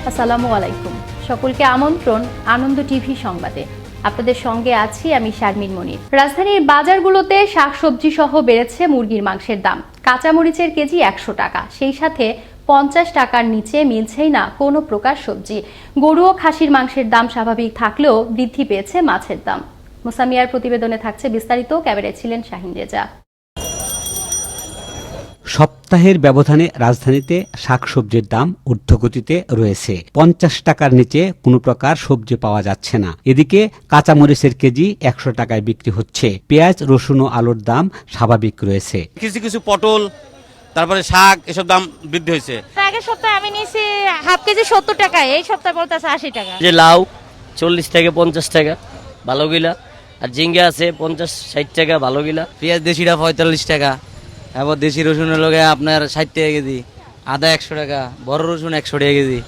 আসসালামু আলাইকুম। সকলকে আমন্ত্রণ আনন্দ টিভি সংবাদে। আপনাদের সঙ্গে আছি আমি শারমিন মনির। রাজধানীর বাজারগুলোতে শাকসবজি সহ বেড়েছে মুরগির মাংসের দাম। কাঁচামরিচের কেজি 100 টাকা, সেই সাথে 50 টাকার নিচে মিলছেই না কোনো প্রকার সবজি। গরু ও খাসির মাংসের দাম স্বাভাবিক থাকলেও বৃদ্ধি পেয়েছে মাছের দাম। মুসামিয়ার প্রতিবেদনে থাকছে বিস্তারিত। ক্যামেরায় ছিলেন শাহিন রেজা। সপ্তাহের ব্যবধানে রাজধানীতে শাকসবজির দাম ঊর্ধ্বগতিতে রয়েছে। 50 টাকার নিচে কোনো প্রকার সবজি পাওয়া যাচ্ছে না। এদিকে কাঁচামরিচের কেজি 100 টাকায় বিক্রি হচ্ছে। পেঁয়াজ, রসুন ও আলুর দাম স্বাভাবিক রয়েছে। কিছু কিছু পটল, তারপরে শাক, এসব দাম বৃদ্ধি হয়েছে। আগের সপ্তাহে আমি নিয়েছি হাফ কেজি 70 টাকা, এই সপ্তাহে বলতেছে 80 টাকা। যে লাউ 40 থেকে 50 টাকা ভালো গিলা, আর ঝিঙ্গা আছে 50-60 টাকা ভালো গিলা। পেঁয়াজ দেশিটা 45 টাকা, এবার দেশি রসুনের লগে আপনার 60 টাকা কেজি, আদা 100 টাকা, বড় রসুন 100 টাকা কেজি।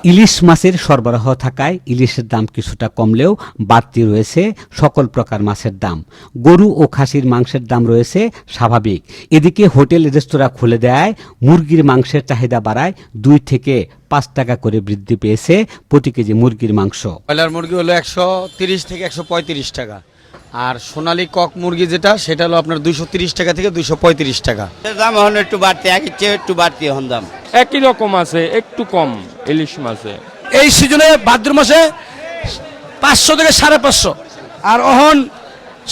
ইলিশ মাছের সরবরাহ থাকায় ইলিশের দাম কিছুটা কমলেও বাড়তি রয়েছে সকল প্রকার মাছের দাম। গরু ও খাসির মাংসের দাম রয়েছে স্বাভাবিক। এদিকে হোটেল রেস্তোরাঁ খুলে দেয় মুরগির মাংসের চাহিদা বাড়ায় 2 থেকে 5 টাকা করে বৃদ্ধি পেয়েছে প্রতি কেজি মুরগির মাংস। ব্রয়লার মুরগি হলো 130 থেকে 135 টাকা, আর সোনালী কক মুরগি যেটা সেটা হলো আপনার 230 টাকা থেকে 235 টাকা। দাম এখন একটু বাড়তি, আগের চেয়ে একটু বাড়তি এখন দাম। একই রকম আছে, একটু কম ইলিশ মাছে। এই সিজনে ভাদ্র মাসে 500 থেকে 550, আর অহন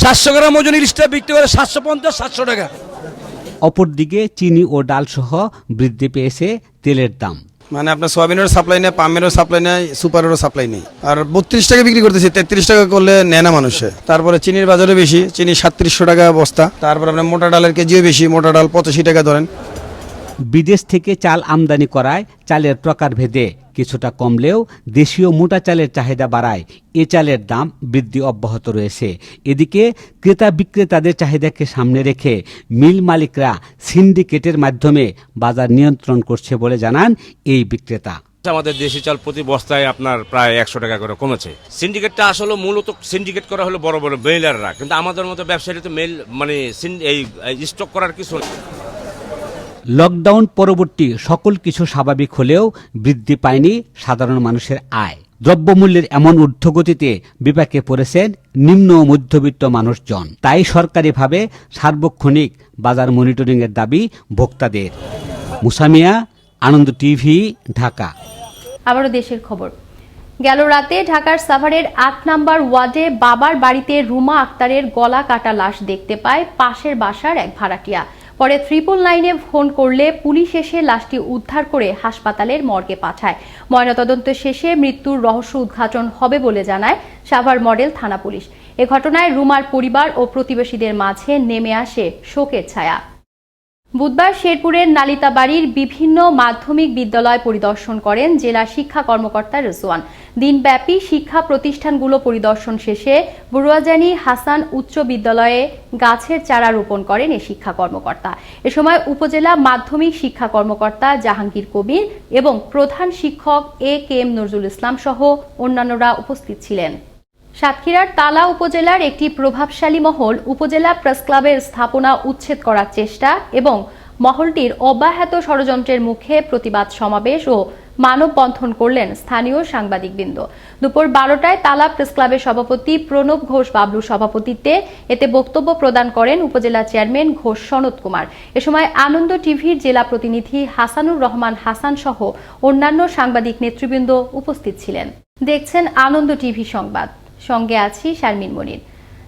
700 গ্রাম ওজন ইলিশটা বিক্রি করে 750-700 টাকা। অপরদিকে চিনি ও ডাল সহ বৃদ্ধি পেয়েছে তেলের দাম। মানে আপনার সয়াবিনেরও সাপ্লাই নেই, পামেরও সাপ্লাই নেই, সুপারেরও সাপ্লাই নেই। আর 32 টাকা বিক্রি করতেছি, 33 টাকা করলে নেয় না মানুষে। তারপরে চিনির বাজারে বেশি, চিনি 3700 টাকা বস্তা। তারপর আপনার মোটা ডালের কেজিও বেশি, মোটা ডাল 85 টাকা ধরেন। বিদেশ থেকে চাল আমদানি করায় চালের প্রকারভেদে কিছুটা কমলেও দেশীয় মোটা চালের চাহিদা বাড়ায় এ চালের দাম বৃদ্ধি অব্যাহত রয়েছে। এদিকে ক্রেতা বিক্রেতাদের চাহিদাকে সামনে রেখে মিল মালিকরা সিন্ডিকেটের মাধ্যমে বাজার নিয়ন্ত্রণ করছে বলে জানান এই বিক্রেতা। আমাদের দেশি চাল প্রতি বস্তায় আপনার প্রায় 100 টাকা করে কমেছে। সিন্ডিকেটটা আসলে মূলত সিন্ডিকেট করা হলো বড় বড় মেইলাররা, কিন্তু আমাদের মতো ব্যবসায়ীরা তো মেইল মানে এই স্টক করার কিছু না। লকডাউন পরবর্তী সকল কিছু স্বাভাবিক হলেও বৃদ্ধি পায়নি সাধারণ মানুষের আয়। দ্রব্যমূল্যের এমন ঊর্ধ্বগতিতে বিপাকে পড়েছেন নিম্ন ও মধ্যবিত্ত মানুষজন। তাই সরকারিভাবে সার্বক্ষণিক বাজার মনিটরিংয়ের দাবি ভোক্তাদের। মুসামিয়া, আনন্দ টিভি, ঢাকা। আবারও দেশের খবর। গেল রাতে ঢাকার সাভারের 8 নম্বর ওয়ার্ডে বাবার বাড়িতে রুমা আক্তারের গলা কাটা লাশ দেখতে পায় পাশের বাসার এক ভাড়াটিয়া। পরে 999-এ ফোন করলে পুলিশ এসে লাশটি উদ্ধার করে হাসপাতালের মর্গে পাঠায়। ময়নাতদন্ত শেষে মৃত্যুর রহস্য উদ্ঘাটন হবে বলে জানায় সাভার মডেল থানা পুলিশ। এ ঘটনায় রুমার পরিবার ও প্রতিবেশীদের মাঝে নেমে আসে শোকের ছায়া। বুধবার শেরপুরের নালিতাবাড়ির বিভিন্ন মাধ্যমিক বিদ্যালয় পরিদর্শন করেন জেলা শিক্ষা কর্মকর্তা রেজওয়ান। দিনব্যাপী শিক্ষা প্রতিষ্ঠানগুলো পরিদর্শন শেষে বুড়ুয়াজানি হাসান উচ্চ বিদ্যালয়ে গাছের চারা রোপণ করেন এই শিক্ষা কর্মকর্তা। এ সময় উপজেলা মাধ্যমিক শিক্ষা কর্মকর্তা জাহাঙ্গীর কবির এবং প্রধান শিক্ষক A.K.M. নজরুল ইসলাম সহ অন্যান্যরা উপস্থিত ছিলেন। সাতক্ষীরার তালা উপজেলার একটি প্রভাবশালী মহল উপজেলা প্রেস ক্লাবের স্থাপনা উচ্ছেদ করার চেষ্টা এবং মহলটির অব্যাহত ষড়যন্ত্রের মুখে প্রতিবাদ সমাবেশ ও মানববন্ধন করলেন স্থানীয় সাংবাদিকবৃন্দ। দুপুর 12টায় তালা প্রেস ক্লাবের সভাপতি প্রণব ঘোষ বাবলুর সভাপতিত্বে এতে বক্তব্য প্রদান করেন উপজেলা চেয়ারম্যান ঘোষ সনৎ কুমার। এ সময় আনন্দ টিভির জেলা প্রতিনিধি হাসানুর রহমান হাসান সহ অন্যান্য সাংবাদিক নেতৃবৃন্দ উপস্থিত ছিলেন। দেখছেন আনন্দ টিভি সংবাদ, সঙ্গে আছি শারমিন মনির।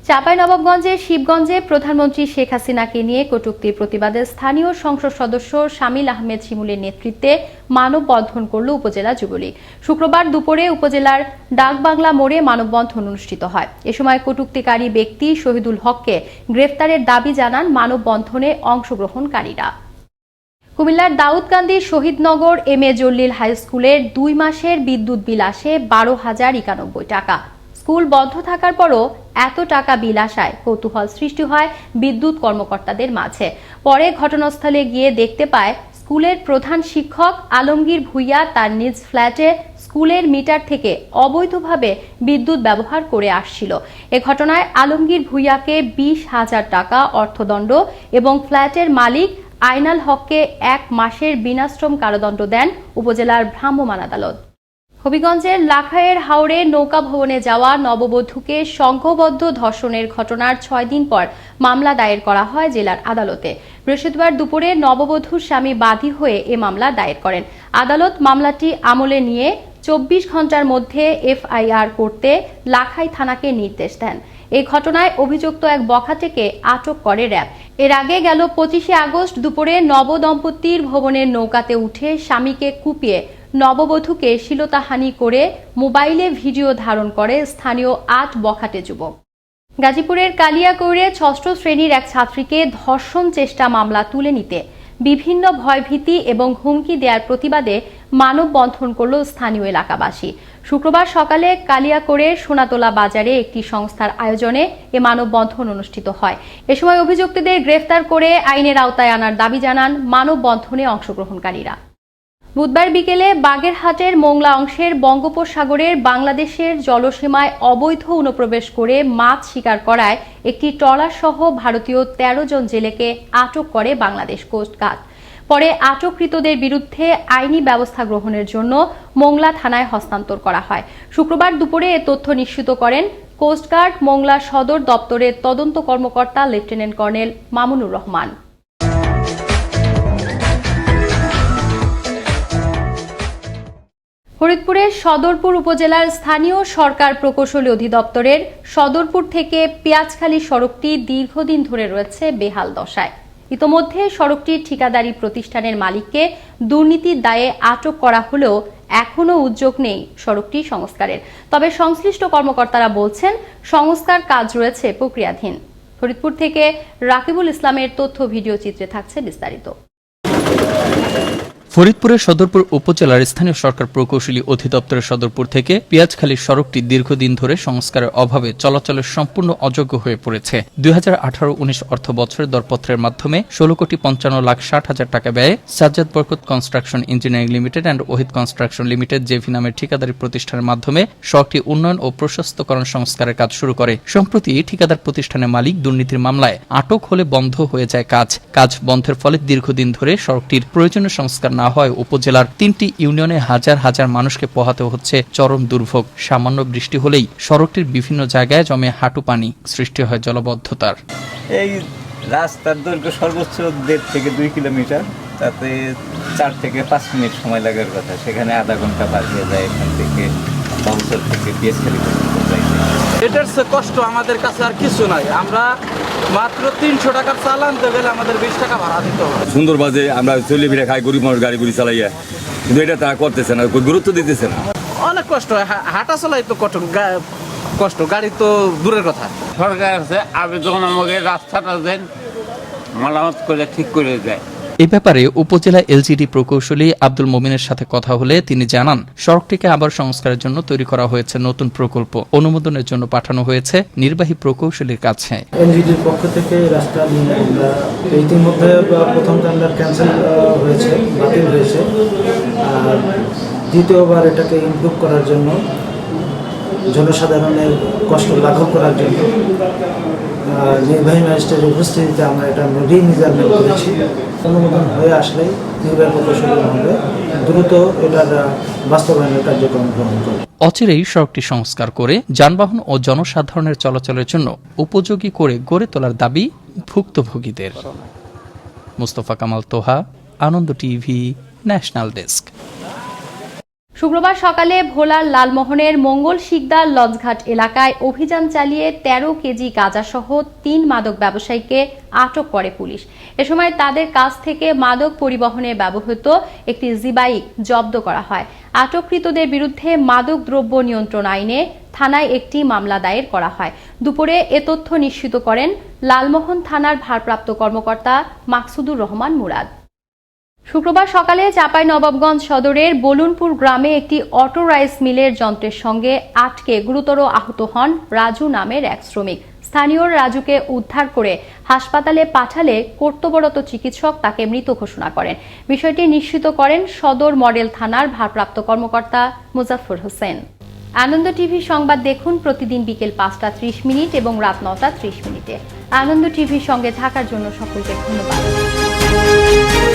চাঁপাইনবাবগঞ্জের শিবগঞ্জে প্রধানমন্ত্রী শেখ হাসিনাকে নিয়ে কটূক্তির প্রতিবাদে স্থানীয় সংসদ সদস্য শামিল আহমেদ শিমুলের নেতৃত্বে মানববন্ধন করল উপজেলা যুবলীগ। শুক্রবার দুপুরে উপজেলার ডাকবাংলা মোড়ে মানববন্ধন অনুষ্ঠিত হয়। এ সময় কটূক্তিকারী ব্যক্তি শহীদুল হককে গ্রেফতারের দাবি জানান মানববন্ধনে অংশগ্রহণকারীরা। কুমিল্লার দাউদকান্দি শহীদনগর M.A. জলিল হাই স্কুলের 2 মাসের বিদ্যুৎ বিল আসে 12,091 টাকা। স্কুল বন্ধ থাকার পরও এত টাকা বিল আসায় কৌতূহল সৃষ্টি হয় বিদ্যুৎ কর্মকর্তাদের মাঝে। পরে ঘটনাস্থলে গিয়ে দেখতে পায় স্কুলের প্রধান শিক্ষক আলমগীর ভুইয়া তার নিজ ফ্ল্যাটে স্কুলের মিটার থেকে অবৈধভাবে বিদ্যুৎ ব্যবহার করে আসছিল। এ ঘটনায় আলমগীর ভুইয়াকে 20,000 টাকা অর্থদণ্ড এবং ফ্ল্যাটের মালিক আইনাল হককে 1 মাসের বিনাশ্রম কারাদণ্ড দেন উপজেলার ভ্রাম্যমাণ আদালত। হবিগঞ্জের লাখাইয়ের হাওড়ে নৌকা ভবনে যাওয়া নববধূকে সংঘবদ্ধ ধর্ষণের ঘটনার 6 দিন পর মামলা দায়ের করা হয় জেলার আদালতে। বৃহস্পতিবার দুপুরে নববধূর স্বামী বাদী হয়ে এ মামলা দায়ের করেন। আদালত মামলাটি আমলে নিয়ে 24 ঘন্টার মধ্যে এফআইআর করতে লাখাই থানাকে নির্দেশ দেন। এই ঘটনায় অভিযুক্ত এক বখাটেকে আটক করে র্যাব। এর আগে গেল 25 আগস্ট দুপুরে নবদম্পতির ভবনের নৌকাতে উঠে স্বামীকে কুপিয়ে নববধূকে শ্লীলতাহানি করে মোবাইলে ভিডিও ধারণ করে স্থানীয় 8 বখাটে যুবক। গাজীপুরের কালিয়াকৈরে 6ষ্ঠ শ্রেণীর এক ছাত্রীকে ধর্ষণ চেষ্টা মামলা তুলে নিতে বিভিন্ন ভয়ভীতি এবং হুমকি দেওয়ার প্রতিবাদে মানববন্ধন করল স্থানীয় এলাকাবাসী। শুক্রবার সকালে কালিয়াকৈরের সোনাতলা বাজারে একটি সংস্থার আয়োজনে এ মানববন্ধন অনুষ্ঠিত হয়। এ সময় অভিযুক্তদের গ্রেফতার করে আইনের আওতায় আনার দাবি জানান মানববন্ধনে অংশগ্রহণকারীরা। বুধবার বিকেলে বাগেরহাটের মোংলা অংশের বঙ্গোপসাগরের বাংলাদেশের জলসীমায় অবৈধ অনুপ্রবেশ করে মাছ শিকার করায় একটি ট্রলার সহ ভারতীয় 13 জন জেলেকে আটক করে বাংলাদেশ কোস্টগার্ড। পরে আটককৃতদের বিরুদ্ধে আইনি ব্যবস্থা গ্রহণের জন্য মোংলা থানায় হস্তান্তর করা হয়। শুক্রবার দুপুরে এ তথ্য নিশ্চিত করেন কোস্টগার্ড মোংলা সদর দপ্তরের তদন্ত কর্মকর্তা লেফটেন্যান্ট কর্নেল মামুনুর রহমান। ফরিদপুরের সদরপুর উপজেলার স্থানীয় সরকার প্রকৌশলী অধিদপ্তরের সদরপুর থেকে পেঁয়াজখালী সড়কটি দীর্ঘদিন ধরে রয়েছে বেহাল দশায়। ইতোমধ্যে সড়কটির ঠিকাদারি প্রতিষ্ঠানের মালিককে দুর্নীতির দায়ে আটক করা হলেও এখনও উদ্যোগ নেই সড়কটি সংস্কারের। তবে সংশ্লিষ্ট কর্মকর্তারা বলছেন সংস্কার কাজ রয়েছে প্রক্রিয়াধীন। ফরিদপুর থেকে রাকিবুল ইসলামের তথ্য ভিডিও চিত্রে থাকছে বিস্তারিত। ফরিদপুরের সদরপুর উপজেলার স্থানীয় সরকার প্রকৌশলী অধিদপ্তরের সদরপুর থেকে পেঁয়াজখালীর সড়কটি দীর্ঘদিন ধরে সংস্কারের অভাবে চলাচলের সম্পূর্ণ অযোগ্য হয়ে পড়েছে। 2018-19 অর্থ বছরের দরপত্রের মাধ্যমে 16,55,60,000 টাকা ব্যয়ে Sajjad Barkat construction engineering limited and Wahid construction limited JV নামের ঠিকাদারি প্রতিষ্ঠানের মাধ্যমে সড়কটি উন্নয়ন ও প্রশস্তকরণ সংস্কারের কাজ শুরু করে। সম্প্রতি ঠিকাদার প্রতিষ্ঠানের মালিক দুর্নীতির মামলায় আটক হলে বন্ধ হয়ে যায় কাজ বন্ধের ফলে দীর্ঘদিন ধরে সড়কটির প্রয়োজনীয় সংস্কার না হয় উপজেলার 3টি ইউনিয়নে হাজার হাজার মানুষকে পোহাতে হচ্ছে চরম দুর্ভোগ। সামান্য বৃষ্টি হলেই সড়কটির বিভিন্ন জায়গায় জমে হাঁটু পানি, সৃষ্টি হয় জলবদ্ধতার। এই রাস্তার দৈর্ঘ্য সর্বোচ্চ 1.5 থেকে 2 কিলোমিটার, তাতে 4 থেকে 5 মিনিট সময় লাগার কথা, সেখানে আধা ঘন্টা পার হয়ে যায় এখান থেকে বাবুসর থেকে পেঁয়াজখালী পর্যন্ত যাইতে। এটার সে কষ্ট আমাদের কাছে আর কিছু নাই। আমরা মাত্র 300 টাকার চাল আনতে গেলে আমাদের 20 টাকা ভাড়া দিতে হবে। সুন্দর বাজে আমরা চলে ফিরে খাই, গরিব মানুষ গাড়ি গুড়ি চালাইয়া, কিন্তু এটা তারা করতেছে না, গুরুত্ব দিতেছে না। অনেক কষ্ট হয়, হাঁটা চলাই তো কষ্ট, গাড়ি তো দূরের কথা। সরকার আছে আবেদন আমাকে রাস্তাটা দেন, মেরামত করে ঠিক করে দেয়। এ ব্যাপারে উপজেলা এলজিডি প্রকৌশলী আব্দুল মোমিনের সাথে কথা হলে তিনি জানান, সড়কটিকে আবার সংস্কারের জন্য তৈরি করা হয়েছে নতুন প্রকল্প, অনুমোদনের জন্য পাঠানো হয়েছে নির্বাহী প্রকৌশলীর কাছে। এলজিডির পক্ষ থেকে রাস্তা নিয়ে আমরা ইতিমধ্যে প্রথম টেন্ডার ক্যান্সেল হয়েছে, বাতিল হয়েছে। আর দ্বিতীয়বার এটাকে ইমপ্রুভ করার জন্য, জনসাধারণের কষ্ট লাঘব করার জন্য নির্বাহী ম্যাজিস্ট্রেটের উপস্থিতিতে আমরা এটা রিমেজারমেন্ট করেছি। অনুমোদন হয়ে আসলে নির্বাহী প্রকৌশলী মহলে দ্রুত এটার বাস্তবায়নের কার্যক্রম গ্রহণ করে অচিরেই সড়কটি সংস্কার করে যানবাহন ও জনসাধারণের চলাচলের জন্য উপযোগী করে গড়ে তোলার দাবি ভুক্তভোগীদের। মুস্তফা কামাল তোহা, আনন্দ টিভি, ন্যাশনাল ডেস্ক। শুক্রবার সকালে ভোলার লালমোহনের মঙ্গল শিকদার লঞ্চঘাট এলাকায় অভিযান চালিয়ে 13 কেজি গাঁজাসহ 3 মাদক ব্যবসায়ীকে আটক করে পুলিশ। এ সময় তাদের কাছ থেকে মাদক পরিবহনে ব্যবহৃত একটি জি-বাইক জব্দ করা হয়। আটককৃতদের বিরুদ্ধে মাদক দ্রব্য নিয়ন্ত্রণ আইনে থানায় একটি মামলা দায়ের করা হয়। দুপুরে এ তথ্য নিশ্চিত করেন লালমোহন থানার ভারপ্রাপ্ত কর্মকর্তা মাকসুদুর রহমান মুরাদ। শুক্রবার সকালে চাঁপাইনবাবগঞ্জ সদরের বলুনপুর গ্রামে একটি অটো রাইস মিলের যন্ত্রের সঙ্গে আটকে গুরুতর আহত হন রাজু নামের এক শ্রমিক। স্থানীয় রাজুকে উদ্ধার করে হাসপাতালে পাঠালে কর্তব্যরত চিকিৎসক তাকে মৃত ঘোষণা করেন। বিষয়টি নিশ্চিত করেন সদর মডেল থানার ভারপ্রাপ্ত কর্মকর্তা মুজাফফর হোসেন। আনন্দ টিভি সংবাদ দেখুন প্রতিদিন বিকেল 5:30 এবং রাত 9:30। আনন্দ টিভির সঙ্গে থাকার জন্য সকলকে ধন্যবাদ। নিউজ।